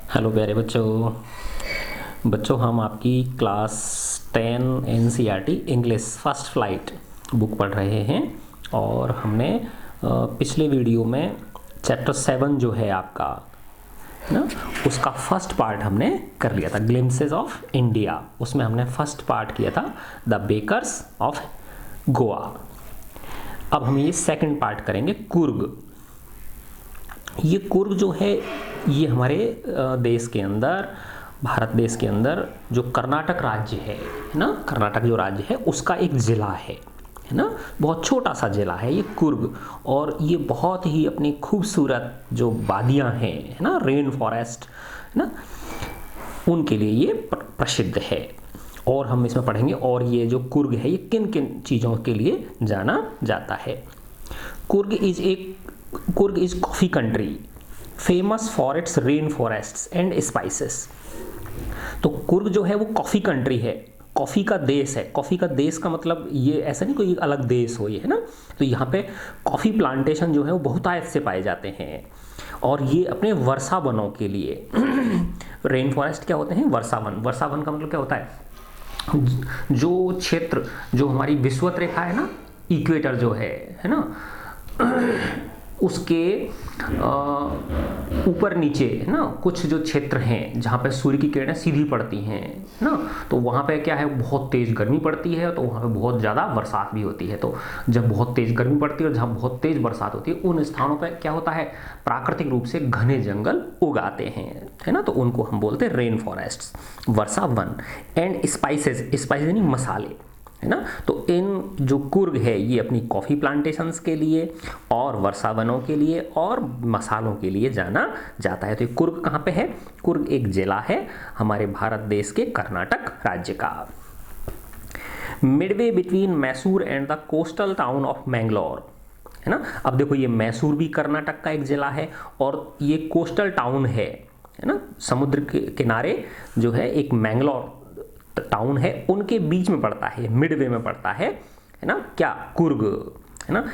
Hello प्यारे बच्चों। हम आपकी class 10 NCERT English first flight book पढ़ रहे हैं और हमने पिछले वीडियो में चैप्टर 7 जो है आपका ना, उसका फर्स्ट पार्ट हमने कर लिया था, ग्लिम्पसेस ऑफ इंडिया। उसमें हमने फर्स्ट पार्ट किया था द बेकर्स ऑफ गोवा। अब हम ये सेकंड पार्ट करेंगे, कुर्ग। ये कुर्ग जो है ये हमारे देश के अंदर, भारत देश के अंदर जो कर्नाटक राज्य है ना, कर्नाटक जो राज्य है उसका एक ज़िला है ना, बहुत छोटा सा ज़िला है ये कुर्ग। और ये बहुत ही अपनी खूबसूरत जो वादियाँ हैं है ना, रेन फॉरेस्ट है ना, उनके लिए ये प्रसिद्ध है। और हम इसमें पढ़ेंगे और ये जो कुर्ग है ये किन किन चीज़ों के लिए जाना जाता है। Coorg is coffee country famous for its rain forests and spices. तो कुर्ग जो है वो कॉफ़ी कंट्री है, कॉफ़ी का देश है। कॉफ़ी का देश का मतलब ये ऐसा नहीं कोई अलग देश हो ये, है ना। तो यहाँ पे कॉफ़ी प्लांटेशन जो है वो बहुतायत से पाए जाते हैं और ये अपने वर्षा वनों के लिए रेन फॉरेस्ट क्या होते हैं, वर्षा वन। वर्षा वन का मतलब क्या होता है, जो क्षेत्र जो हमारी विषुवत रेखा है ना, इक्वेटर जो है ना, उसके ऊपर नीचे है ना कुछ जो क्षेत्र हैं जहाँ पे सूर्य की किरणें सीधी पड़ती हैं ना, तो वहाँ पे क्या है, बहुत तेज़ गर्मी पड़ती है, तो वहाँ पे बहुत ज़्यादा बरसात भी होती है। तो जब बहुत तेज़ गर्मी पड़ती है और जहाँ बहुत तेज़ बरसात होती है, उन स्थानों पे क्या होता है, प्राकृतिक रूप से घने जंगल उगाते हैं, है ना। तो उनको हम बोलते हैं rain forests, Varsha one. And spices यानी मसाले, है ना। तो इन जो कुर्ग है ये अपनी कॉफ़ी प्लांटेशंस के लिए और वर्षा वनों के लिए और मसालों के लिए जाना जाता है। तो ये कुर्ग कहाँ पे है, कुर्ग एक जिला है हमारे भारत देश के कर्नाटक राज्य का, Midway between Mysore and the coastal town of Mangalore, है ना। अब देखो ये मैसूर भी कर्नाटक का एक जिला है और ये कोस्टल टाउन है ना, समुद्र के किनारे जो है एक मैंगलोर टाउन है, उनके बीच में पड़ता है, मिडवे में पड़ता है ना, क्या, कुर्ग, है ना।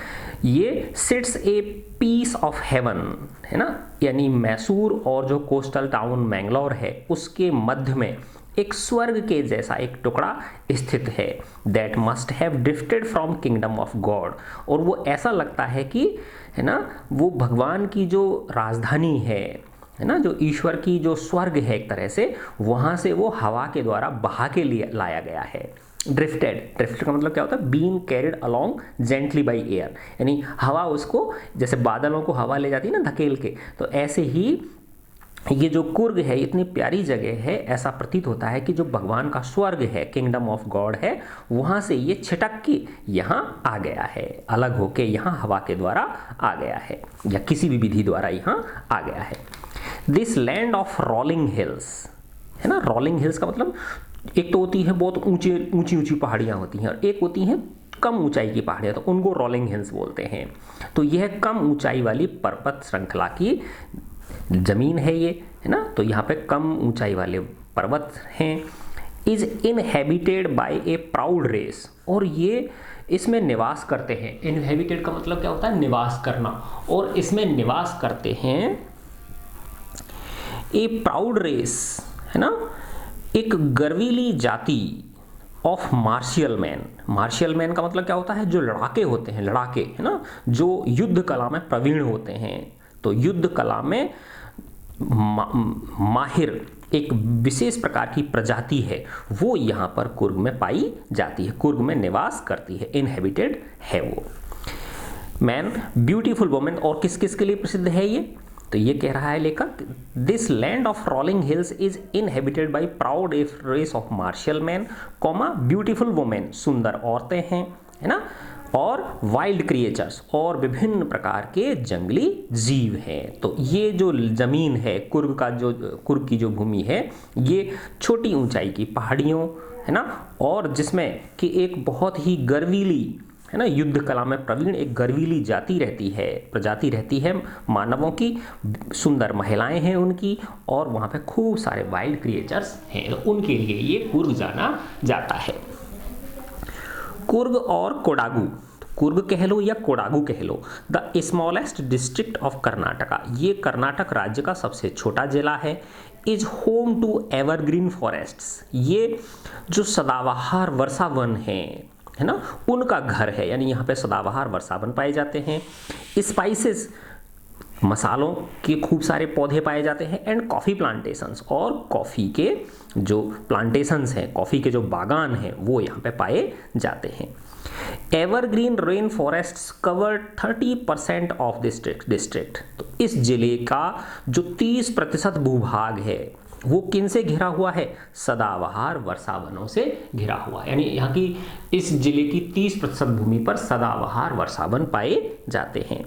ये sits a piece of heaven, है ना, यानी मैसूर और जो कोस्टल टाउन मैंगलोर है उसके मध्य में एक स्वर्ग के जैसा एक टुकड़ा स्थित है। That must have drifted from kingdom of God. और वो ऐसा लगता है कि, है ना, वो भगवान की जो राजधानी है ना, जो ईश्वर की जो स्वर्ग है एक तरह से, वहाँ से वो हवा के द्वारा बहा के लिए लाया गया है। ड्रिफ्ट का मतलब क्या होता है, being carried along gently by air, यानी हवा उसको, जैसे बादलों को हवा ले जाती है ना धकेल के, तो ऐसे ही ये जो कुर्ग है इतनी प्यारी जगह है, ऐसा प्रतीत होता है कि जो भगवान का स्वर्ग है, किंगडम ऑफ गॉड है, वहाँ से ये छिटक के यहाँ आ गया है, अलग होके यहाँ हवा के द्वारा आ गया है या किसी भी विधि द्वारा यहाँ आ गया है। This land of rolling hills, है ना। रोलिंग हिल्स का मतलब एक तो होती है बहुत ऊंची पहाड़ियाँ होती हैं और एक होती हैं कम ऊंचाई की पहाड़ियाँ, तो उनको रोलिंग हिल्स बोलते हैं। तो यह कम ऊंचाई वाली पर्वत श्रृंखला की जमीन है ये, है ना। तो यहाँ पे कम ऊंचाई वाले पर्वत हैं। Is inhabited by a proud race, और ये इसमें निवास करते हैं। इनहेबिटेड का मतलब क्या होता है, निवास करना, और इसमें निवास करते हैं ए प्राउड रेस, है ना, एक गर्वीली जाति of martial man. Martial man का मतलब क्या होता है, जो लड़ाके होते हैं, लड़ाके, है ना, जो युद्ध कला में प्रवीण होते हैं। तो युद्ध कला में माहिर एक विशेष प्रकार की प्रजाति है, वो यहाँ पर कुर्ग में पाई जाती है, कुर्ग में निवास करती है, इनहेबिटेड है वो। मैन, ब्यूटीफुल वुमेन, और किस किस के लिए प्रसिद्ध है ये, तो ये कह रहा है लेखक, this land of rolling hills is inhabited by proud race of martial man, comma beautiful women, सुंदर औरतें हैं, है ना, और वाइल्ड क्रिएचर्स, और विभिन्न प्रकार के जंगली जीव हैं। तो ये जो जमीन है कुर्ग का, जो कुर्ग की जो भूमि है, ये छोटी ऊंचाई की पहाड़ियों, है ना, और जिसमें कि एक बहुत ही गर्वीली, है ना, युद्ध कला में प्रवीण एक गर्वीली जाति रहती है, प्रजाति रहती है मानवों की, सुंदर महिलाएं हैं उनकी, और वहाँ पे खूब सारे वाइल्ड क्रिएचर्स हैं, तो उनके लिए ये कुर्ग जाना जाता है। कुर्ग और कोडागू, कुर्ग कह लो या कोडागू कह लो, the smallest district of Karnataka, ये कर्नाटक राज्य का सबसे छोटा जिला है। Is home to evergreen forests, ये जो सदाबहार वर्षावन है ना, उनका घर है, यानी यहाँ पे सदाबहार वर्षावन पाए जाते हैं। स्पाइसेस, मसालों के खूब सारे पौधे पाए जाते हैं। एंड कॉफ़ी प्लांटेशंस, और कॉफ़ी के जो प्लांटेशंस हैं, कॉफ़ी के जो बागान हैं, वो यहाँ पे पाए जाते हैं। Evergreen rain forests cover 30% of district. तो इस जिले का जो 30% भूभाग है वो किन से घिरा हुआ है? सदाबहार वर्षावनों से घिरा हुआ, यानी यहाँ की इस जिले की 30% भूमि पर सदाबहार वर्षावन पाए जाते हैं।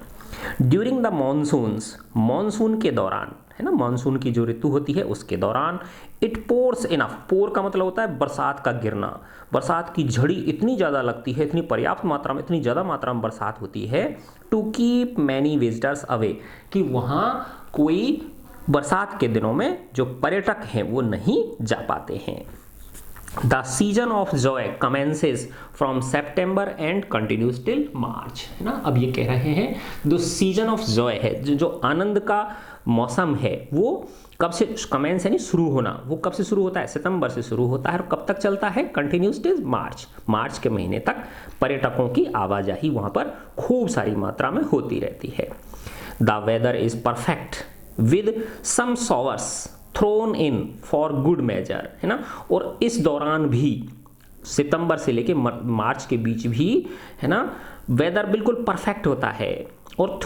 ड्यूरिंग द मॉनसून्स, मॉनसून के दौरान, है ना, मॉनसून की जो ऋतु होती है उसके दौरान, इट पोर्स इनफ, पोर का मतलब होता है बरसात का गिरना, बरसात की झड़ी इतनी ज़्यादा लगती है, इतनी पर्याप्त मात्रा में, इतनी ज़्यादा मात्रा में बरसात होती है, to keep many visitors away, कि वहाँ कोई बरसात के दिनों में जो पर्यटक हैं वो नहीं जा पाते हैं। The season of Joy commences from September and continues till March, है ना। अब ये कह रहे हैं जो सीजन ऑफ जॉय है, जो आनंद का मौसम है, वो कब से कमेंस यानी शुरू होना, वो कब से शुरू होता है? सितंबर से शुरू होता है और कब तक चलता है? कंटिन्यूज टिल मार्च, मार्च के महीने तक पर्यटकों की आवाजाही वहाँ पर खूब सारी मात्रा में होती रहती है। The weather is perfect with some showers thrown in for good measure, है ना। और इस दौरान भी, सितंबर से लेके मार्च के बीच भी, है ना, वेदर बिल्कुल परफेक्ट होता है और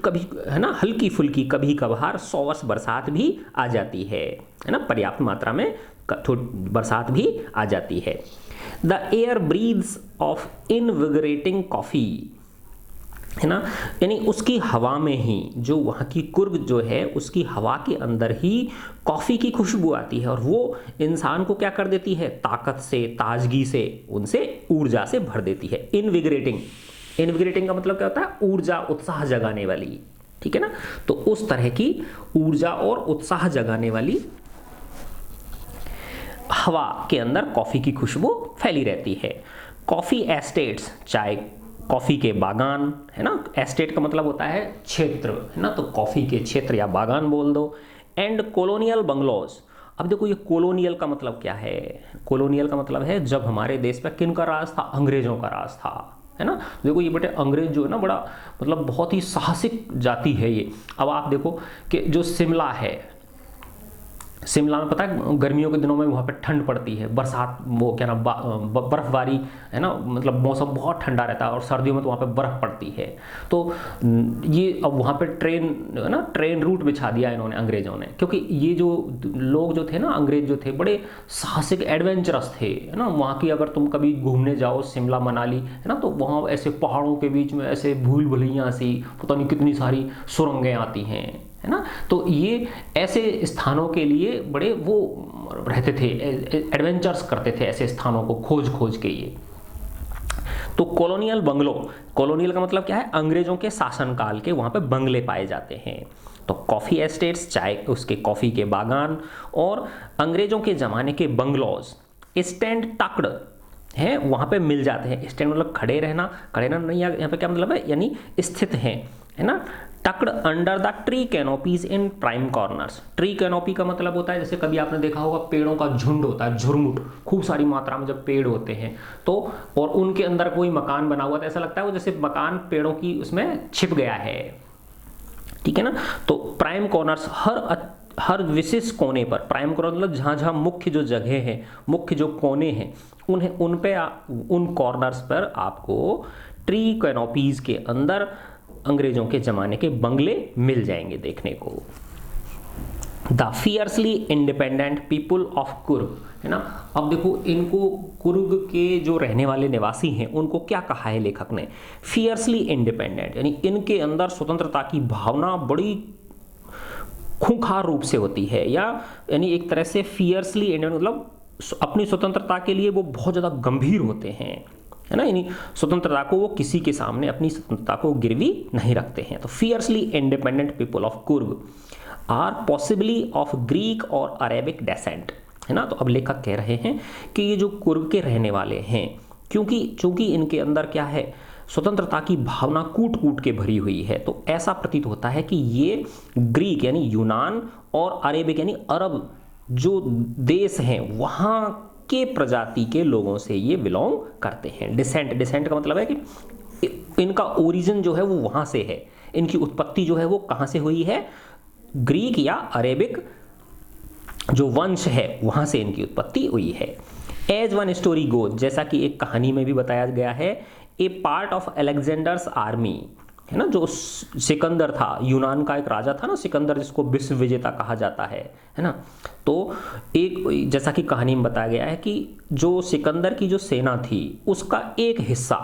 कभी, है ना, हल्की फुल्की कभी कभार शॉवर्स बरसात भी आ जाती है ना, पर्याप्त मात्रा में बरसात भी आ जाती है। The air breathes of invigorating coffee, है ना, यानी उसकी हवा में ही, जो वहाँ की कुर्ग जो है उसकी हवा के अंदर ही कॉफ़ी की खुशबू आती है और वो इंसान को क्या कर देती है? ताकत से, ताजगी से, उनसे ऊर्जा से भर देती है। इनविगरेटिंग का मतलब क्या होता है? ऊर्जा, उत्साह जगाने वाली, ठीक है ना। तो उस तरह की ऊर्जा और उत्साह जगाने वाली हवा के अंदर कॉफ़ी की खुशबू फैली रहती है। कॉफ़ी एस्टेट्स, चाय कॉफ़ी के बागान, है ना, एस्टेट का मतलब होता है क्षेत्र, है ना, तो कॉफ़ी के क्षेत्र या बागान बोल दो। एंड कॉलोनियल बंगलोज, अब देखो ये कॉलोनियल का मतलब क्या है? कॉलोनियल का मतलब है जब हमारे देश पे किन का राज था? अंग्रेजों का राज था, है ना। देखो ये बेटे अंग्रेज जो है ना, बड़ा मतलब बहुत ही साहसिक जाति है ये। अब आप देखो कि जो शिमला है, शिमला में पता है गर्मियों के दिनों में वहाँ पे ठंड पड़ती है, बरसात, वो क्या ना, बर्फबारी, है ना, मतलब मौसम बहुत ठंडा रहता है और सर्दियों में तो वहाँ पे बर्फ़ पड़ती है। तो ये अब वहाँ पे ट्रेन, है ना, ट्रेन रूट बिछा दिया इन्होंने, अंग्रेज़ों ने, क्योंकि ये जो लोग जो थे ना, अंग्रेज जो थे, बड़े साहसिक एडवेंचरस थे, है ना। वहाँ की अगर तुम कभी घूमने जाओ शिमला मनाली, है ना, तो वहाँ ऐसे पहाड़ों के बीच में ऐसे भूल भुलैया सी पता नहीं कितनी सारी सुरंगें आती हैं, है ना। तो ये ऐसे स्थानों के लिए बड़े वो रहते थे, एडवेंचर्स करते थे ऐसे स्थानों को खोज के ये। तो कॉलोनियल बंगलो, कॉलोनियल का मतलब क्या है? अंग्रेजों के शासनकाल के वहाँ पे बंगले पाए जाते हैं। तो कॉफ़ी एस्टेट्स, चाय उसके कॉफ़ी के बागान, और अंग्रेजों के ज़माने के बंगलोज स्टैंड टक्ड हैं, वहाँ पे मिल जाते हैं। स्टैंड मतलब खड़े रहना नहीं, यहाँ पे क्या मतलब है? यानी स्थित हैं, है ना। Tucked under the tree canopies in prime corners. Tree canopy का मतलब होता है, जैसे कभी आपने देखा होगा पेड़ों का झुंड होता है, झुरमुट, खूब सारी मात्रा में जब पेड़ होते हैं तो, और उनके अंदर कोई मकान बना हुआ, तो ऐसा लगता है वो जैसे मकान पेड़ों की उसमें छिप गया है, ठीक है ना। तो प्राइम कॉर्नर्स, हर विशेष कोने पर, प्राइम कॉर्नर मतलब जहाँ मुख्य जो जगह है, मुख्य जो कोने हैं, उन कॉर्नर्स पर आपको ट्री कैनोपीज के अंदर अंग्रेजों के ज़माने के बंगले मिल जाएंगे देखने को। The fiercely independent people of Coorg, है ना। अब देखो इनको कुर्ग के जो रहने वाले निवासी हैं उनको क्या कहा है लेखक ने? फियर्सली इंडिपेंडेंट, यानी इनके अंदर स्वतंत्रता की भावना बड़ी खूंखार रूप से होती है, यानी एक तरह से फियर्सली इंडिपेंडेंट मतलब अपनी स्वतंत्रता के लिए वो बहुत ज़्यादा गंभीर होते हैं, है ना। यानी स्वतंत्रता को वो किसी के सामने अपनी स्वतंत्रता को गिरवी नहीं रखते हैं। तो fiercely independent people of Coorg are possibly of Greek or Arabic descent, है ना। तो अब लेखक कह रहे हैं कि ये जो कुर्ग के रहने वाले हैं, चूंकि इनके अंदर क्या है? स्वतंत्रता की भावना कूट कूट के भरी हुई है, तो ऐसा प्रतीत होता है कि ये ग्रीक यानी यूनान और अरेबिक यानी अरब जो देश हैं वहाँ के प्रजाति के लोगों से ये बिलोंग करते हैं। डिसेंट का मतलब है कि इनका ओरिजिन जो है वो वहाँ से है, इनकी उत्पत्ति जो है वो कहाँ से हुई है, ग्रीक या अरेबिक जो वंश है वहाँ से इनकी उत्पत्ति हुई है। एज वन स्टोरी गोज, जैसा कि एक कहानी में भी बताया गया है, ए पार्ट ऑफ अलेक्जेंडर्स आर्मी, है ना, जो सिकंदर था, यूनान का एक राजा था ना सिकंदर, जिसको विश्व विजेता कहा जाता है ना। तो एक जैसा कि कहानी में बताया गया है कि जो सिकंदर की जो सेना थी उसका एक हिस्सा,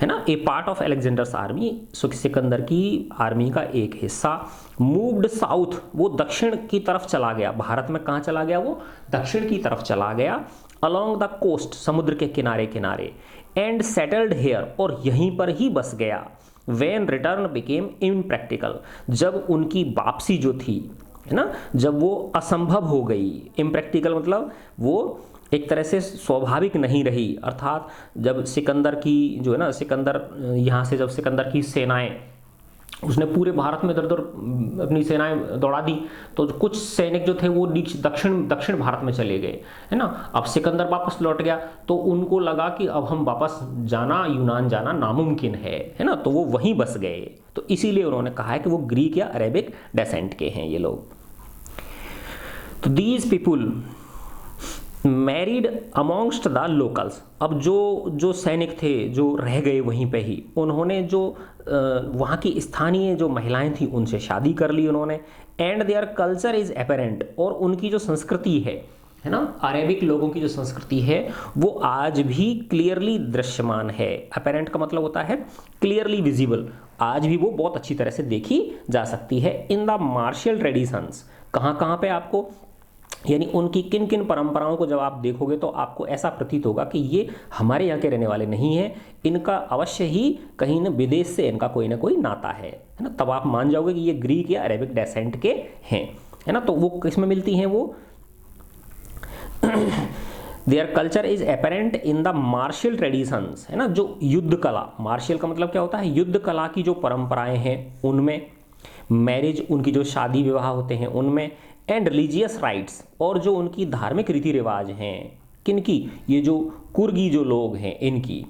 है ना, a part of Alexander's army, Sikandar की आर्मी का एक हिस्सा मूव्ड साउथ, वो दक्षिण की तरफ चला गया। भारत में कहाँ चला गया, वो दक्षिण की तरफ चला गया, अलोंग द कोस्ट, समुद्र के किनारे किनारे, एंड सेटल्ड हेयर, और यहीं पर ही बस गया। व्हेन रिटर्न बिकेम इम्प्रैक्टिकल, जब उनकी वापसी जो थी, है ना, जब वो असंभव हो गई, इम्प्रैक्टिकल मतलब वो एक तरह से स्वाभाविक नहीं रही, अर्थात जब सिकंदर की जो है ना, सिकंदर यहाँ से जब सिकंदर की सेनाएं, उसने पूरे भारत में इधर उधर अपनी सेनाएं दौड़ा दी, तो कुछ सैनिक जो थे वो दक्षिण भारत में चले गए, है ना। अब सिकंदर वापस लौट गया तो उनको लगा कि अब हम वापस जाना, यूनान जाना नामुमकिन है ना, तो वो वहीं बस गए। तो इसीलिए उन्होंने कहा है कि वो ग्रीक या अरेबिक डेसेंट के हैं ये लोग। तो these people married amongst the locals, अब जो सैनिक थे जो रह गए वहीं पे ही, उन्होंने जो वहाँ की स्थानीय जो महिलाएं थी उनसे शादी कर ली उन्होंने। And their culture is apparent, और उनकी जो संस्कृति है ना, अरेबिक लोगों की जो संस्कृति है वो आज भी क्लियरली दृश्यमान है। अपेरेंट का मतलब होता है क्लियरली विजिबल, आज भी वो बहुत अच्छी तरह से देखी जा सकती है। इन द मार्शियल ट्रेडिशंस, कहाँ पे आपको, यानी उनकी किन किन परंपराओं को जब आप देखोगे तो आपको ऐसा प्रतीत होगा कि ये हमारे यहाँ के रहने वाले नहीं हैं, इनका अवश्य ही कहीं न विदेश से इनका कोई ना कोई नाता है ना, तब आप मान जाओगे कि ये ग्रीक या अरेबिक डेसेंट के हैं, है ना। तो वो किसमें मिलती हैं, वो their culture is apparent in the martial traditions, है ना, जो युद्ध कला, मार्शियल का मतलब क्या होता है, युद्ध कला की जो परंपराएं हैं उनमें, मैरिज, उनकी जो शादी विवाह होते हैं उनमें, एंड रिलीजियस राइट्स, और जो उनकी धार्मिक रीति रिवाज हैं, किनकी, ये जो कुर्गी जो लोग हैं इनकी,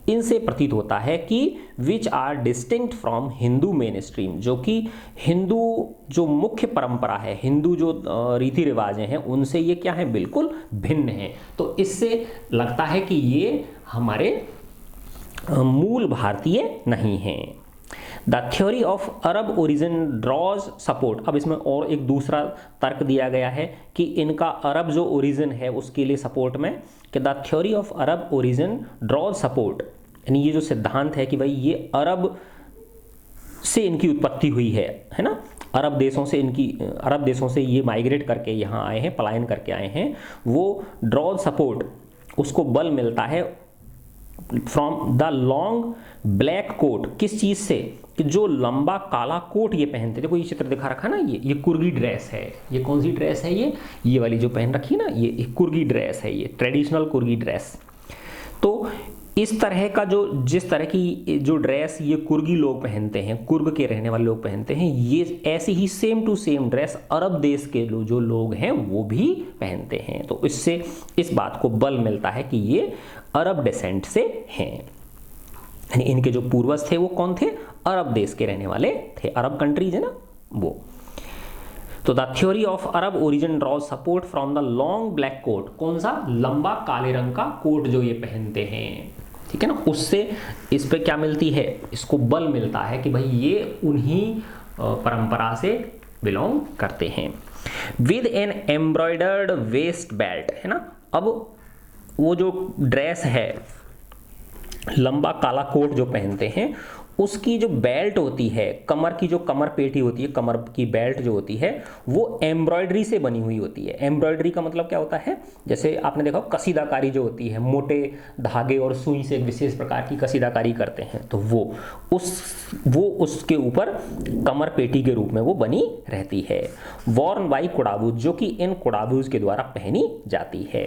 इनसे प्रतीत होता है कि which are distinct from Hindu main stream, जो कि हिंदू जो मुख्य परंपरा है, हिंदू जो रीति रिवाज हैं उनसे ये क्या है, बिल्कुल भिन्न है। तो इससे लगता है कि ये हमारे मूल भारतीय नहीं हैं। The theory of Arab origin draws support, अब इसमें और एक दूसरा तर्क दिया गया है कि इनका अरब जो ओरिजिन है उसके लिए सपोर्ट में, कि the theory of Arab origin draws support, यानी ये जो सिद्धांत है कि भाई ये अरब से इनकी उत्पत्ति हुई है ना, अरब देशों से ये माइग्रेट करके यहाँ आए हैं, पलायन करके आए हैं, वो ड्रॉज सपोर्ट, उसको बल मिलता है from the long black coat, किस चीज से, कि जो लंबा काला कोट ये पहनते, देखो ये चित्र दिखा रखा है ना, ये कुर्गी ड्रेस है, ये कौन सी ड्रेस है, ये वाली जो पहन रखी है ना, ये कुर्गी ड्रेस है, ये ट्रेडिशनल कुर्गी ड्रेस। तो इस तरह का जिस तरह की जो ड्रेस ये कुर्गी लोग पहनते हैं, कुर्ग के रहने वाले लोग पहनते हैं, ये ऐसे ही सेम टू सेम ड्रेस अरब देश के जो लोग हैं वो भी पहनते हैं। तो इससे इस बात को बल मिलता है कि ये अरब डेसेंट से हैं, यानी इनके जो पूर्वज थे वो कौन थे, अरब देश के रहने वाले थे, अरब कंट्रीज है ना वो। तो the theory of Arab origin draws support from the long black coat, कौन सा, लंबा काले रंग का कोट जो ये पहनते हैं, ठीक है ना, उससे इस पे क्या मिलती है, इसको बल मिलता है कि भाई ये उन्हीं परंपरा से बिलोंग करते हैं। With an embroidered waist belt, है ना, अब वो जो ड्रेस है, लंबा काला कोट जो पहनते हैं, उसकी जो बेल्ट होती है, कमर की जो कमर पेटी होती है, कमर की बेल्ट जो होती है वो एम्ब्रॉयडरी से बनी हुई होती है। एम्ब्रॉयडरी का मतलब क्या होता है, जैसे आपने देखा कसीदाकारी जो होती है, मोटे धागे और सुई से एक विशेष प्रकार की कसीदाकारी करते हैं, तो वो उसके ऊपर कमर पेटी के रूप में वो बनी रहती है। वॉर्न बाई कुड़ाबूज, जो कि इन कुड़ाबूज के द्वारा पहनी जाती है।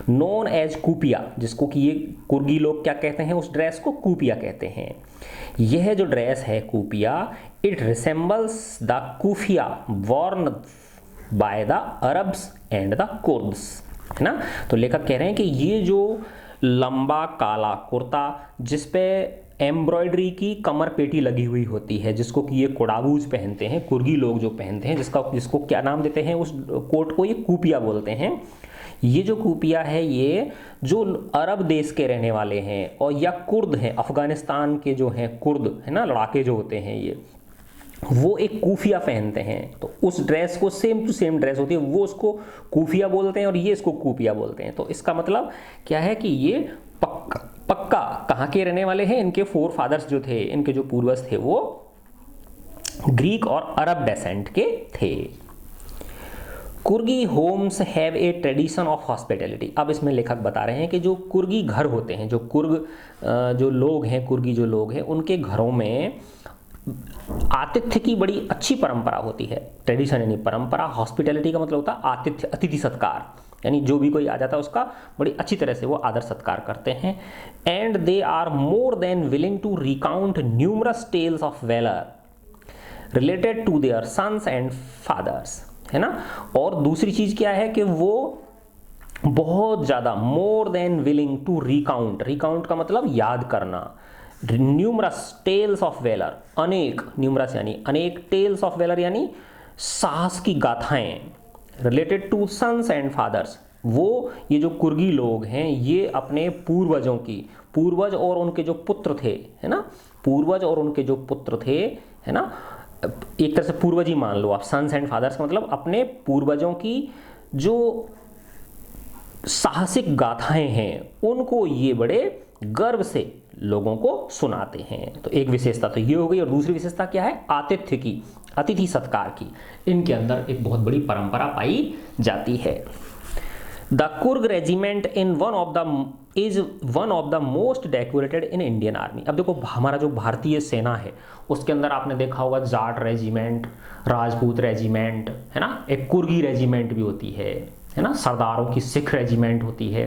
नोन एज कूपिया, जिसको कि ये कुर्गी लोग क्या कहते हैं, उस ड्रेस को कूपिया कहते हैं। यह जो ड्रेस है kupya, it resembles the kufiya worn by the Arabs and the Kurds, है ना। तो लेखक कह रहे हैं कि ये जो लंबा काला कुर्ता जिस पे एम्ब्रॉयडरी की कमर पेटी लगी हुई होती है, जिसको कि ये कोडाबूज पहनते हैं, कुर्गी लोग जो पहनते हैं, जिसको क्या नाम देते हैं उस कोट को, ये कूपिया बोलते हैं। ये जो कूपिया है ये जो अरब देश के रहने वाले हैं और या कुर्द हैं, अफगानिस्तान के जो हैं कुर्द, है ना, लड़ाके जो होते हैं ये, वो एक कूफिया पहनते हैं। तो उस ड्रेस को सेम टू सेम ड्रेस होती है, वो उसको कूफिया बोलते हैं और ये इसको कूपिया बोलते हैं। तो इसका मतलब क्या है कि ये पक्का कहाँ के रहने वाले हैं, इनके फोर फादर्स जो थे, इनके जो पूर्वज थे वो ग्रीक और अरब डेसेंट के थे। Coorgi homes have a tradition of hospitality. अब इसमें लेखक बता रहे हैं कि जो कुर्गी घर होते हैं, जो जो लोग हैं, कुर्गी जो लोग हैं, उनके घरों में आतिथ्य की बड़ी अच्छी परंपरा होती है। ट्रेडिशन यानी परंपरा, हॉस्पिटैलिटी का मतलब होता है आतिथ्य, अतिथि सत्कार, यानी जो भी कोई आ जाता है उसका बड़ी अच्छी तरह से वो आदर सत्कार करते हैं। And they are more than willing to recount numerous tales of valour related to their sons and fathers, है ना। और दूसरी चीज क्या है कि वो बहुत ज्यादा more than willing to recount, recount का मतलब याद करना, न्यूमरस टेल्स ऑफ वेलर, अनेक, न्यूमरस यानी अनेक, टेल्स ऑफ वेलर यानी साहस की गाथाएं, related to sons and fathers. वो ये जो कुर्गी लोग हैं ये अपने पूर्वजों की, पूर्वज और उनके जो पुत्र थे, है ना, पूर्वज और उनके जो पुत्र थे, है ना, एक तरह से पूर्वज ही मान लो आप, सन्स एंड फादर्स का मतलब अपने पूर्वजों की जो साहसिक गाथाएं हैं उनको ये बड़े गर्व से लोगों को सुनाते हैं। तो एक विशेषता तो ये हो गई, और दूसरी विशेषता क्या है, आतिथ्य की, अतिथि सत्कार की। इनके अंदर एक बहुत बड़ी परंपरा पाई जाती है। The Coorg regiment is one of the most decorated in Indian army. अब देखो हमारा जो भारतीय सेना है उसके अंदर आपने देखा होगा जाट रेजिमेंट, राजपूत रेजिमेंट, है ना, एक कुर्गी रेजिमेंट भी होती है ना, सरदारों की सिख रेजिमेंट होती है,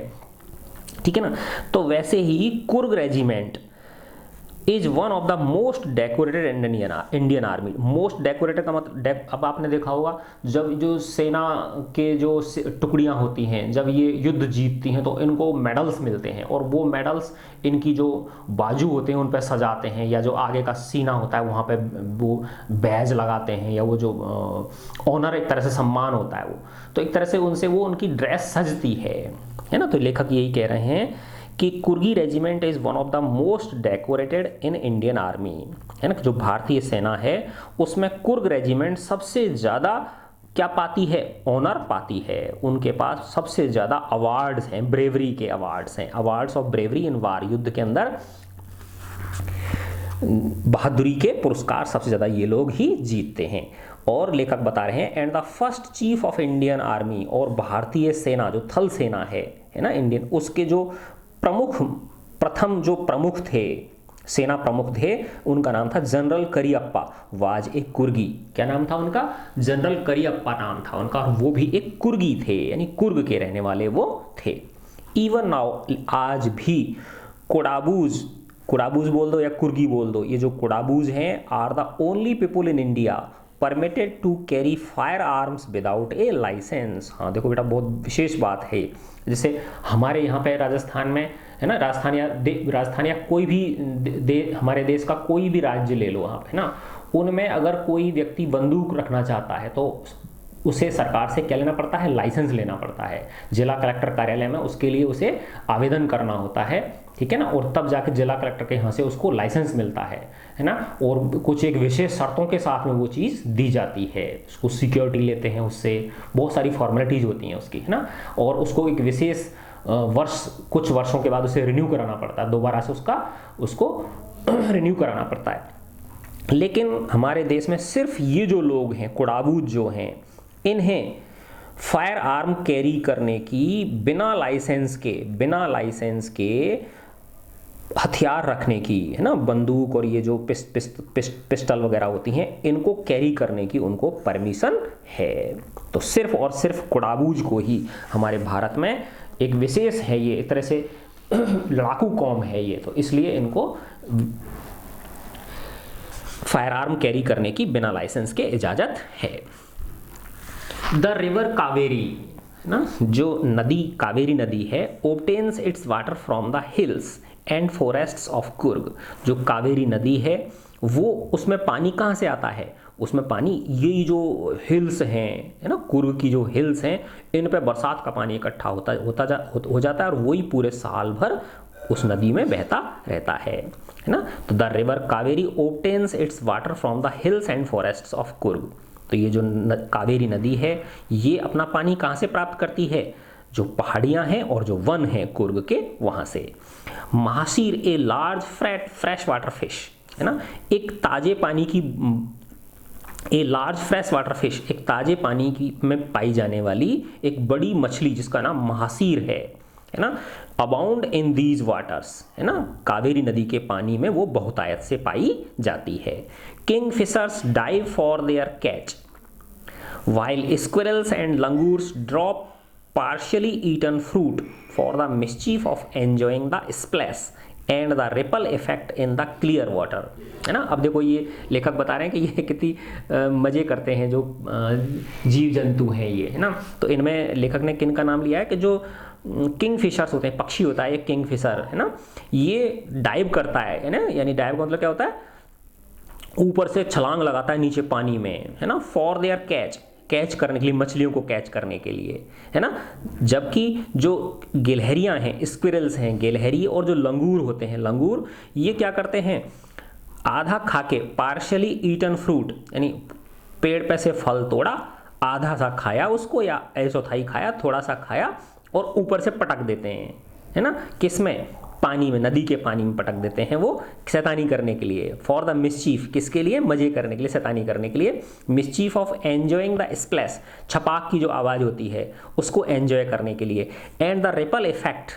ठीक है ना। तो वैसे ही Coorg regiment is one of the most decorated Indian army. Most decorated का मतलब, अब आपने देखा होगा जब जो सेना के जो टुकड़ियां होती हैं जब ये युद्ध जीतती हैं तो इनको मेडल्स मिलते हैं, और वो मेडल्स इनकी जो बाजू होते हैं उन पर सजाते हैं, या जो आगे का सीना होता है वहाँ पे वो बैज लगाते हैं, या वो जो ऑनर एक तरह से सम्मान होता है वो, तो एक तरह से उनसे वो उनकी ड्रेस सजती है ना। तो लेखक यही कह रहे हैं कि Coorgi regiment is one of the most decorated in Indian army, है ना, जो भारतीय सेना है उसमें कुर्ग रेजिमेंट सबसे ज़्यादा क्या पाती है, ऑनर पाती है। उनके पास सबसे ज़्यादा अवार्ड्स हैं, ब्रेवरी के अवार्ड्स हैं, अवार्ड्स ऑफ ब्रेवरी इन वार, युद्ध के अंदर बहादुरी के पुरस्कार सबसे ज़्यादा ये लोग ही जीतते हैं। और लेखक बता रहे हैं and the first chief of Indian army, और भारतीय सेना जो थल सेना है ना इंडियन, उसके जो प्रथम जो प्रमुख थे, सेना प्रमुख थे, उनका नाम था जनरल करियप्पा वाज ए कुर्गी। क्या नाम था उनका, जनरल करियप्पा नाम था उनका, और वो भी एक कुर्गी थे, यानी कुर्ग के रहने वाले वो थे। इवन नाउ, आज भी कोडाबूज, कोडाबूज बोल दो या कुर्गी बोल दो, ये जो कोडाबूज हैं are the only people in India permitted to carry firearms without a licence. हाँ देखो बेटा, बहुत विशेष बात है। जैसे हमारे यहाँ पे राजस्थान में, है ना, राजस्थान या कोई भी हमारे देश का कोई भी राज्य ले लो आप, है ना, उनमें अगर कोई व्यक्ति बंदूक रखना चाहता है तो उसे सरकार से क्या लेना पड़ता है, लाइसेंस लेना पड़ता है। जिला कलेक्टर कार्यालय में उसके लिए उसे आवेदन करना होता है, ठीक है ना, और तब जाके जिला कलेक्टर के यहाँ से उसको लाइसेंस मिलता है ना, और कुछ एक विशेष शर्तों के साथ में वो चीज़ दी जाती है, उसको सिक्योरिटी लेते हैं, उससे बहुत सारी फॉर्मेलिटीज होती हैं उसकी, है ना, और उसको एक विशेष कुछ वर्षों के बाद उसे रिन्यू कराना पड़ता है, दोबारा से उसको रिन्यू कराना पड़ता है। लेकिन हमारे देश में सिर्फ ये जो लोग हैं, कोडाबूज जो हैं, इन्हें फायर आर्म कैरी करने की बिना लाइसेंस के हथियार रखने की, है ना, बंदूक और ये जो पिस्टल वगैरह होती हैं, इनको कैरी करने की उनको परमिशन है। तो सिर्फ और सिर्फ कोडाबूज को ही हमारे भारत में एक विशेष है, ये एक तरह से लड़ाकू कौम है ये, तो इसलिए इनको फायर आर्म कैरी करने की बिना लाइसेंस के इजाज़त है। द रिवर कावेरी, है ना, जो नदी कावेरी नदी है, obtains its water from the hills and forests of Coorg. जो कावेरी नदी है वो, उसमें पानी कहाँ से आता है? उसमें पानी यही जो हिल्स हैं, है ना, कुर्ग की जो हिल्स हैं, इन पे बरसात का पानी इकट्ठा हो जाता है और वही पूरे साल भर उस नदी में बहता रहता है ना। तो the river Kaveri obtains its water from the hills and forests of Coorg. तो ये जो कावेरी नदी है ये अपना पानी कहाँ से प्राप्त करती है? जो पहाड़ियाँ हैं और जो वन हैं कुर्ग के, वहाँ से। Mahseer a large fresh water fish, है ना, एक ताजे पानी की, a large fresh water fish, एक ताजे पानी की में पाई जाने वाली एक बड़ी मछली जिसका नाम महासीर है ना, अबाउंड इन दीज वाटर्स, है ना, कावेरी नदी के पानी में वो बहुतायत से पाई जाती है। Kingfishers dive for their catch while squirrels and langurs drop partially eaten fruit for the mischief of enjoying the splash and the ripple effect in the clear water, है ना। अब देखो ये लेखक बता रहे हैं कि ये कितनी मज़े करते हैं जो जीव जंतु हैं ये, है ना। तो इनमें लेखक ने किन का नाम लिया है कि जो किंग फिशर्स होते हैं, पक्षी होता है ये किंग फिशर, है ना, ये डाइव करता है ना, यानी डाइव का मतलब क्या होता है? ऊपर से छलांग लगाता है नीचे पानी में, है ना, फॉर देयर कैच करने के लिए, मछलियों को कैच करने के लिए, है ना। जबकि जो गिलहरियां हैं, स्क्विरल्स हैं गिलहरी, और जो लंगूर होते हैं लंगूर, ये क्या करते हैं? आधा खाके, पार्शली ईटन फ्रूट, यानी पेड़ पे से फल तोड़ा, आधा सा खाया उसको या एक चौथाई खाया, थोड़ा सा खाया और ऊपर से पटक देते हैं, है ना, किसमें? पानी में, नदी के पानी में पटक देते हैं वो शैतानी करने के लिए। फॉर द मिसचीफ, किसके लिए? मजे करने के लिए, शैतानी करने के लिए। Mischief of enjoying the splash, छपाक की जो आवाज़ होती है उसको एंजॉय करने के लिए। And the ripple effect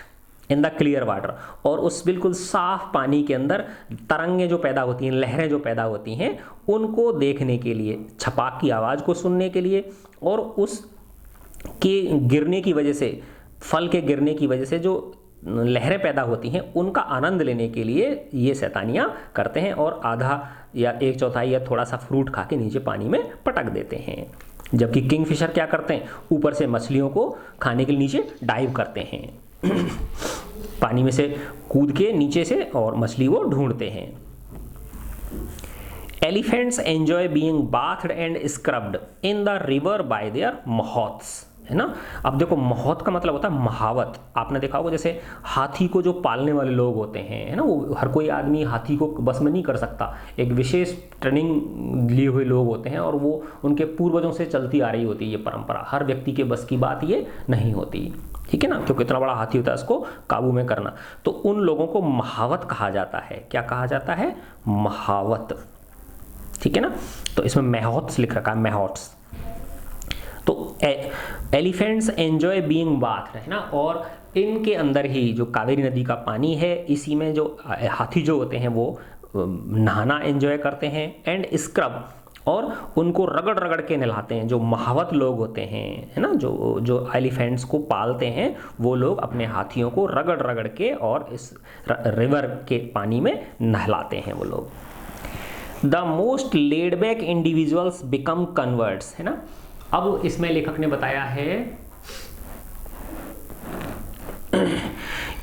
in the clear water, और उस बिल्कुल साफ पानी के अंदर तरंगें जो पैदा होती हैं, लहरें जो पैदा होती हैं, उनको देखने के लिए, छपाक की आवाज़ को सुनने के लिए, और उस के गिरने की वजह से, फल के गिरने की वजह से जो लहरें पैदा होती हैं उनका आनंद लेने के लिए ये शैतानियाँ करते हैं, और आधा या एक चौथाई या थोड़ा सा फ्रूट खा के नीचे पानी में पटक देते हैं। जबकि किंगफिशर क्या करते हैं? ऊपर से मछलियों को खाने के लिए नीचे डाइव करते हैं पानी में से कूद के नीचे से, और मछली वो ढूंढते हैं। Elephants enjoy being bathed and scrubbed in the river by their mahouts, है ना। अब देखो महौत का मतलब होता है महावत। आपने देखा होगा जैसे हाथी को जो पालने वाले लोग होते हैं, है ना, वो हर कोई आदमी हाथी को बस में नहीं कर सकता, एक विशेष ट्रेनिंग लिए हुए लोग होते हैं और वो उनके पूर्वजों से चलती आ रही होती है ये परंपरा। हर व्यक्ति के बस की बात ये नहीं होती, ठीक है ना, क्योंकि इतना बड़ा हाथी होता है उसको काबू में करना। तो उन लोगों को महावत कहा जाता है। क्या कहा जाता है? महावत, ठीक है ना। तो इसमें मैहॉट्स लिख रखा है, मैहॉट्स। तो एलिफेंट्स एंजॉय बीइंग बाथ, है ना, और इनके अंदर ही जो कावेरी नदी का पानी है, इसी में जो हाथी जो होते हैं वो नहाना एंजॉय करते हैं। एंड स्क्रब, और उनको रगड़ रगड़ के नहलाते हैं। जो महावत लोग होते हैं, है ना, जो एलिफेंट्स को पालते हैं, वो लोग अपने हाथियों को रगड़ रगड़ के और इस रिवर के पानी में नहलाते हैं वो लोग। The most laid back individuals become converts, है ना। अब इसमें लेखक ने बताया है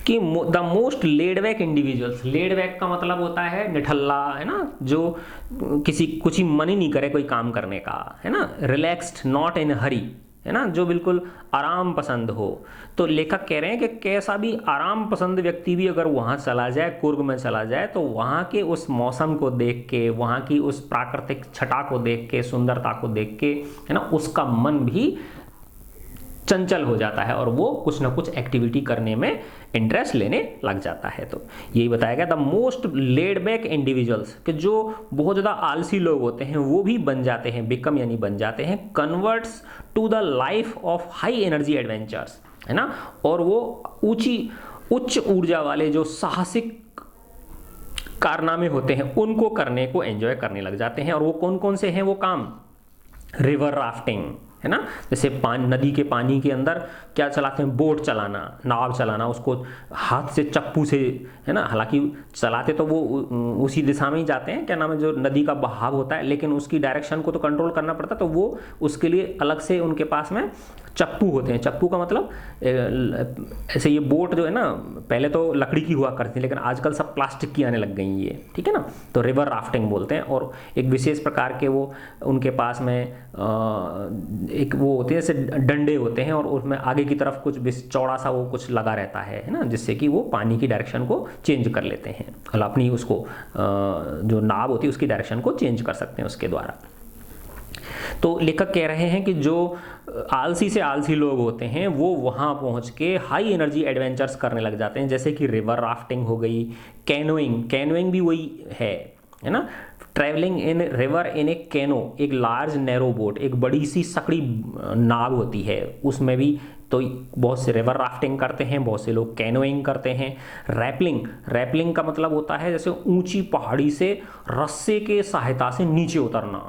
कि the most laid back individuals, laid back का मतलब होता है निठल्ला, है ना, जो कुछ ही मन ही नहीं करे कोई काम करने का, है ना। रिलैक्स्ड, नॉट इन हरी, है ना, जो बिल्कुल आराम पसंद हो। तो लेखक कह रहे हैं कि कैसा भी आराम पसंद व्यक्ति भी अगर वहाँ चला जाए, कुर्ग में चला जाए, तो वहाँ के उस मौसम को देख के, वहाँ की उस प्राकृतिक छटा को देख के, सुंदरता को देख के, है ना, उसका मन भी चंचल हो जाता है और वो कुछ ना कुछ एक्टिविटी करने में इंटरेस्ट लेने लग जाता है। तो यही बताया गया, the most laid back individuals, कि जो बहुत ज़्यादा आलसी लोग होते हैं वो भी बन जाते हैं, बिकम यानी बन जाते हैं, converts to the life of high energy adventures, है ना, और वो उच्च ऊर्जा वाले जो साहसिक कारनामे होते हैं उनको करने को एंजॉय करने लग जाते हैं। और वो कौन कौन से हैं वो काम? रिवर राफ्टिंग, है है ना। जैसे नदी के पानी के अंदर क्या चलाते हैं, बोट चलाना, नाव चलाना, उसको हाथ से चप्पू से, है ना, हालांकि चलाते तो वो उसी दिशा में ही जाते हैं, क्या नाम है, जो नदी का बहाव होता है, लेकिन उसकी डायरेक्शन को तो कंट्रोल करना पड़ता है, तो वो उसके लिए अलग से उनके पास में चप्पू होते हैं। चप्पू का मतलब ऐसे ये बोट जो है ना, पहले तो लकड़ी की हुआ करती थी, लेकिन आजकल सब प्लास्टिक की आने लग गई ये, ठीक है ना। तो रिवर राफ्टिंग बोलते हैं। और एक विशेष प्रकार के वो उनके पास में एक वो होते हैं, जैसे डंडे होते हैं, और उसमें आगे की तरफ कुछ चौड़ा सा वो कुछ लगा रहता है ना, जिससे कि वो पानी की डायरेक्शन को चेंज कर लेते हैं, और अपनी उसको जो नाव होती है उसकी डायरेक्शन को चेंज कर सकते हैं उसके द्वारा। तो लेखक कह रहे हैं कि जो आलसी से आलसी लोग होते हैं वो वहाँ पहुँच के हाई एनर्जी एडवेंचर्स करने लग जाते हैं, जैसे कि रिवर राफ्टिंग हो गई, कैनोइंग भी वही है ना। Travelling in river in A canoe, एक लार्ज नैरो बोट, एक बड़ी सी सकड़ी नाव होती है, उसमें भी तो बहुत से रिवर राफ्टिंग करते हैं, बहुत से लोग कैनोइंग करते हैं। रैपलिंग का मतलब होता है जैसे ऊंची पहाड़ी से रस्से के सहायता से नीचे उतरना,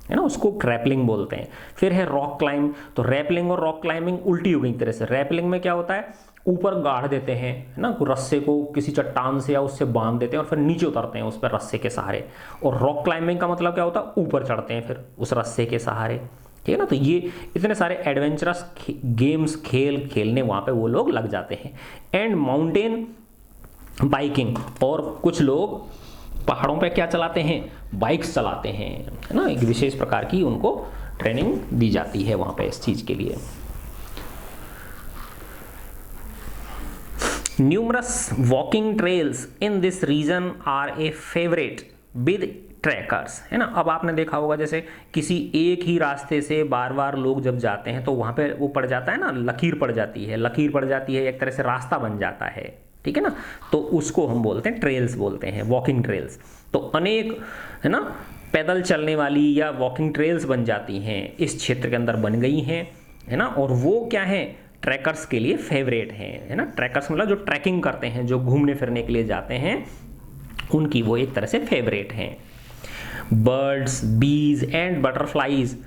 है ना, उसको रैपलिंग बोलते हैं। फिर है रॉक क्लाइंब। तो रैपलिंग और रॉक क्लाइंबिंग उल्टी हो गई एक तरह से। रैपलिंग में क्या होता है, ऊपर गाड़ देते हैं, है ना, रस्से को किसी चट्टान से या उससे बांध देते हैं और फिर नीचे उतरते हैं उस पर रस्से के सहारे। और रॉक क्लाइंबिंग का मतलब क्या होता है, ऊपर चढ़ते हैं फिर उस रस्से के सहारे, ठीक है ना। तो ये इतने सारे एडवेंचरस गेम्स खेलने वहाँ पे वो लोग लग जाते हैं। एंड माउंटेन बाइकिंग, और कुछ लोग पहाड़ों पे क्या चलाते हैं, बाइक्स चलाते हैं, है ना। एक विशेष प्रकार की उनको ट्रेनिंग दी जाती है वहाँ पे इस चीज़ के लिए। Numerous walking trails in this region are a favourite with trekkers, है ना। अब आपने देखा होगा जैसे किसी एक ही रास्ते से बार बार लोग जब जाते हैं तो वहाँ पे वो पड़ जाता है ना, लकीर पड़ जाती है, एक तरह से रास्ता बन जाता है, ठीक है ना। तो उसको हम बोलते हैं ट्रेल्स बोलते हैं, वॉकिंग ट्रेल्स। तो अनेक, है ना, पैदल चलने वाली या वॉकिंग ट्रेल्स बन जाती हैं, इस क्षेत्र के अंदर बन गई हैं, है ना। और वो क्या है, ट्रैकर्स के लिए फेवरेट हैं, है ना। ट्रैकर्स मतलब जो ट्रैकिंग करते हैं, जो घूमने फिरने के लिए जाते हैं, उनकी वो एक तरह से फेवरेट हैं। Birds, bees and butterflies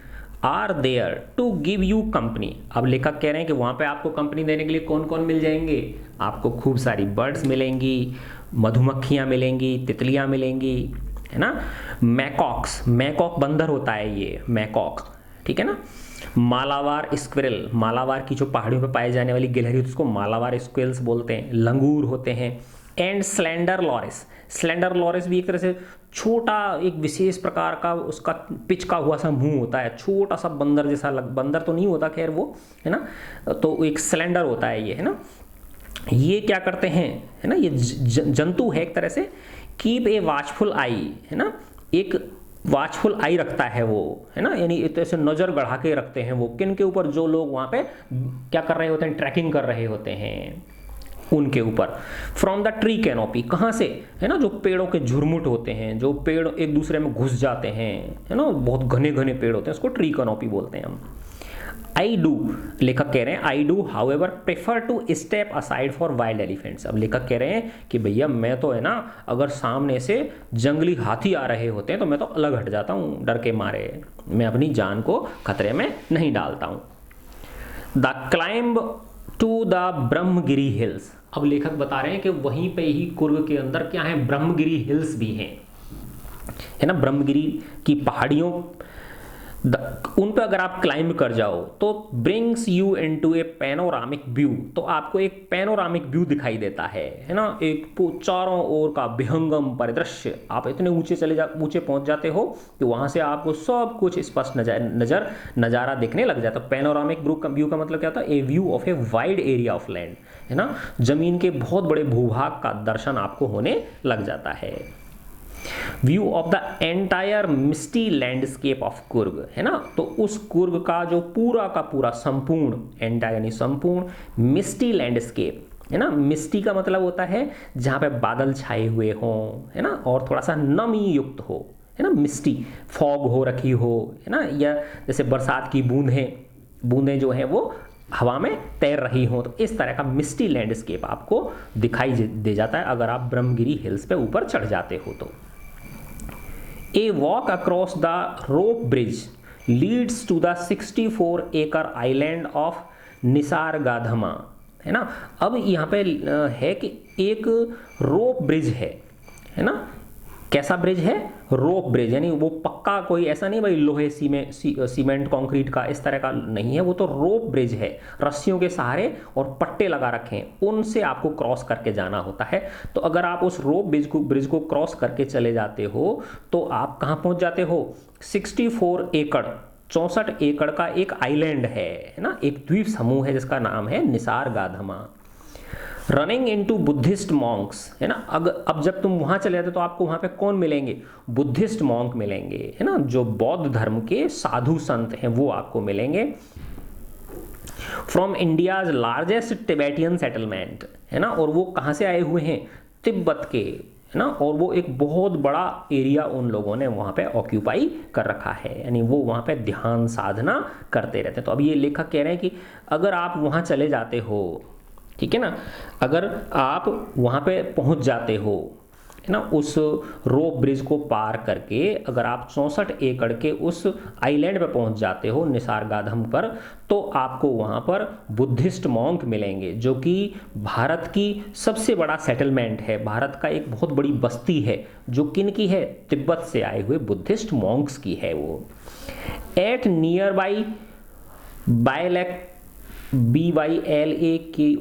are there to give you company. अब लेखक कह रहे हैं कि वहाँ पे आपको कंपनी देने के लिए कौन कौन मिल जाएंगे, आपको खूब सारी बर्ड्स मिलेंगी, मधुमक्खियाँ मिलेंगी, तितलियाँ मिलेंगी, है ना। मैकॉक बंदर होता है ये मैकॉक, ठीक है ना। मालाबार स्क्विरल, मालाबार की जो पहाड़ियों पे पाए जाने वाली गिलहरी उसको मालाबार स्क्विरल्स बोलते हैं। लंगूर होते हैं। एंड स्लेंडर लॉरिस भी एक तरह से छोटा, एक विशेष प्रकार का उसका पिचका हुआ सा मुंह होता है, छोटा सा बंदर जैसा बंदर तो नहीं होता खैर वो, है ना। तो एक स्लेंडर होता है ये, है ना। ये क्या करते हैं, है ना, ये जंतु है एक तरह से। कीप ए वॉचफुल आई, है ना, एक वॉचफुल आई रखता है वो, है ना, यानी एक तरह से नज़र बढ़ा के रखते हैं वो किन के ऊपर, जो लोग वहाँ पे क्या कर रहे होते हैं, ट्रैकिंग कर रहे होते हैं उनके ऊपर। फ्रॉम द ट्री कैनोपी, कहाँ से, है ना, जो पेड़ों के झुरमुट होते हैं, जो पेड़ एक दूसरे में घुस जाते हैं, है ना, बहुत घने घने पेड़ होते हैं, उसको ट्री कैनोपी बोलते हैं हम। आई डू, लेखक कह रहे हैं I do however prefer to step aside for wild elephants. अब लेखक कह रहे हैं कि भैया मैं तो, है ना, अगर सामने से जंगली हाथी आ रहे होते हैं तो मैं तो अलग हट जाता हूँ डर के मारे, मैं अपनी जान को खतरे में नहीं डालता हूँ। The climb to the Brahmagiri hills. अब लेखक बता रहे हैं कि वहीं पे ही कुर्ग के अंदर क्या है, ब्रह्मगिरी हिल्स भी हैं, है ना। ब्रह्मगिरी की पहाड़ियों उन पे अगर आप क्लाइंब कर जाओ तो brings you into A panoramic view, तो आपको एक पैनोरामिक व्यू दिखाई देता है ना, एक चारों ओर का विहंगम परिदृश्य। आप इतने ऊंचे पहुंच जाते हो कि वहां से आपको सब कुछ स्पष्ट नजारा दिखने लग जाता है। पैनोरामिक व्यू का मतलब क्या होता है, a view of a wide area of land, है ना, जमीन के बहुत बड़े भूभाग का दर्शन आपको होने लग जाता है। View of the entire misty landscape of Coorg, है ना। तो उस कुर्ग का जो पूरा का पूरा संपूर्ण, एंटायर यानी संपूर्ण, मिस्टी लैंडस्केप, है ना। मिस्टी का मतलब होता है जहाँ पे बादल छाए हुए हों, है ना, और थोड़ा सा नमी युक्त हो, है ना। मिस्टी फॉग हो रखी हो, है ना, या जैसे बरसात की बूंदें जो हैं वो हवा में तैर रही हो, तो इस तरह का मिस्टी लैंडस्केप आपको दिखाई दे जाता है अगर आप ब्रह्मगिरी हिल्स पे ऊपर चढ़ जाते हो तो। A walk across the rope bridge leads to the 64 एकड़ आइलैंड ऑफ निसारगाधमा, है ना। अब यहाँ पे है कि एक रोप ब्रिज है ना। कैसा ब्रिज है? रोप ब्रिज, यानी वो पक्का, कोई ऐसा नहीं भाई लोहे सीमेंट कंक्रीट का इस तरह का नहीं है, वो तो रोप ब्रिज है, रस्सियों के सहारे और पट्टे लगा रखे हैं, उनसे आपको क्रॉस करके जाना होता है। तो अगर आप उस रोप ब्रिज को क्रॉस करके चले जाते हो तो आप कहाँ पहुँच जाते हो? 64 एकड़ 64 एकड़ का एक आइलैंड है ना, एक द्वीप समूह है जिसका नाम है निसारगाधमा। रनिंग इनटू बुद्धिस्ट मॉन्क्स, है ना। अब जब तुम वहां चले जाते तो आपको वहां पे कौन मिलेंगे? बुद्धिस्ट मॉन्क मिलेंगे, है ना, जो बौद्ध धर्म के साधु संत हैं वो आपको मिलेंगे। From India's largest Tibetan settlement, है ना, और वो कहाँ से आए हुए हैं? तिब्बत के, है ना, और वो एक बहुत बड़ा एरिया उन लोगों ने वहाँ पे ऑक्यूपाई कर रखा है, यानी वो वहाँ पे ध्यान साधना करते रहते हैं। तो अब ये लेखक कह रहे हैं कि अगर आप वहाँ चले जाते हो, ठीक है ना, अगर आप वहाँ पे पहुँच जाते हो, है ना, उस रोप ब्रिज को पार करके अगर आप 64 एकड़ के उस आइलैंड पे पहुँच जाते हो निसारगाधम पर, तो आपको वहाँ पर बुद्धिस्ट मॉन्क मिलेंगे, जो कि भारत की सबसे बड़ा सेटलमेंट है, भारत का एक बहुत बड़ी बस्ती है, जो किन की है? तिब्बत से आए हुए बुद्धिस्ट मॉन्क्स की है वो। At nearby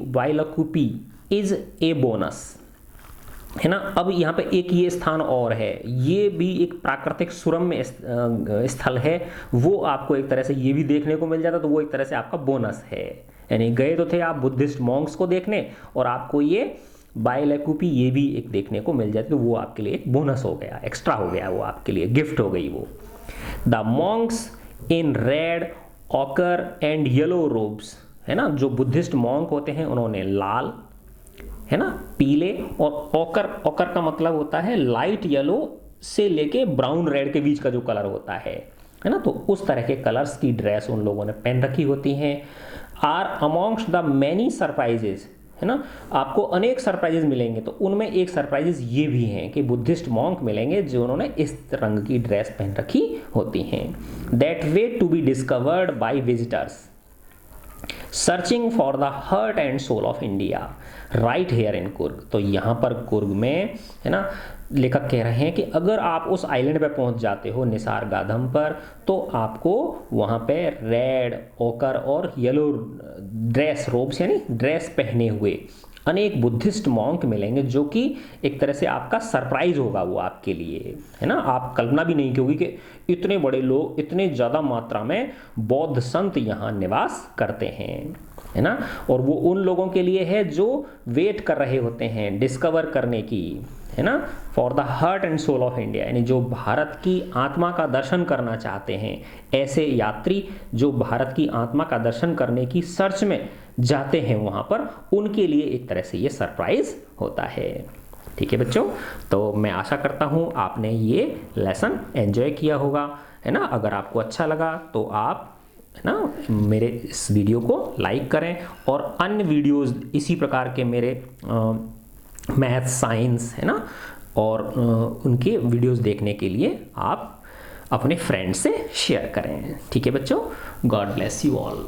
Bylakuppe is a bonus, है ना। अब यहाँ पे एक ये स्थान और है, ये भी एक प्राकृतिक सुरम्य स्थल है, वो आपको एक तरह से ये भी देखने को मिल जाता, तो वो एक तरह से आपका बोनस है। यानी गए तो थे आप बुद्धिस्ट मॉन्क्स को देखने, और आपको ये बाइलकुपी ये भी एक देखने को मिल जाती, तो वो आपके लिए एक बोनस हो गया, एक्स्ट्रा हो गया, वो आपके लिए गिफ्ट हो गई वो। The Monks in red occur and yellow ropes, है ना, जो बुद्धिस्ट मॉन्क होते हैं उन्होंने लाल, है ना, पीले और ऑकर का मतलब होता है लाइट येलो से लेके ब्राउन रेड के बीच का जो कलर होता है ना, तो उस तरह के कलर्स की ड्रेस उन लोगों ने पहन रखी होती हैं। Are amongst the many surprises, है ना, आपको अनेक सरप्राइजेज मिलेंगे, तो उनमें एक सरप्राइजेज ये भी हैं कि बुद्धिस्ट मॉन्क मिलेंगे जो उन्होंने इस रंग की ड्रेस पहन रखी होती हैं। That wait to be discovered by visitors searching for the heart and soul of India right here in Coorg. तो यहाँ पर कुर्ग में, है ना, लेखक कह रहे हैं कि अगर आप उस आइलैंड पे पहुँच जाते हो निसारगाधम पर, तो आपको वहाँ पे रेड ओकर और येलो ड्रेस रोब्स यानी ड्रेस पहने हुए अनेक बुद्धिस्ट मॉन्क मिलेंगे, जो कि एक तरह से आपका सरप्राइज होगा वो आपके लिए, है ना। आप कल्पना भी नहीं की होगी कि इतने बड़े लोग, इतने ज़्यादा मात्रा में बौद्ध संत यहाँ निवास करते हैं, है ना। और वो उन लोगों के लिए है जो वेट कर रहे होते हैं डिस्कवर करने की, है ना, for the heart and soul of India, यानी जो भारत की आत्मा का दर्शन करना चाहते हैं, ऐसे यात्री जो भारत की आत्मा का दर्शन करने की सर्च में जाते हैं वहाँ पर, उनके लिए एक तरह से ये सरप्राइज होता है। ठीक है बच्चों, तो मैं आशा करता हूँ आपने ये लेसन एंजॉय किया होगा, है ना। अगर आपको अच्छा लगा तो आप, है ना, मेरे इस वीडियो को लाइक करें, और अन्य वीडियोस इसी प्रकार के मेरे मैथ साइंस, है ना, और उनके वीडियोस देखने के लिए आप अपने फ्रेंड्स से शेयर करें। ठीक है बच्चों, गॉड ब्लेस यू ऑल।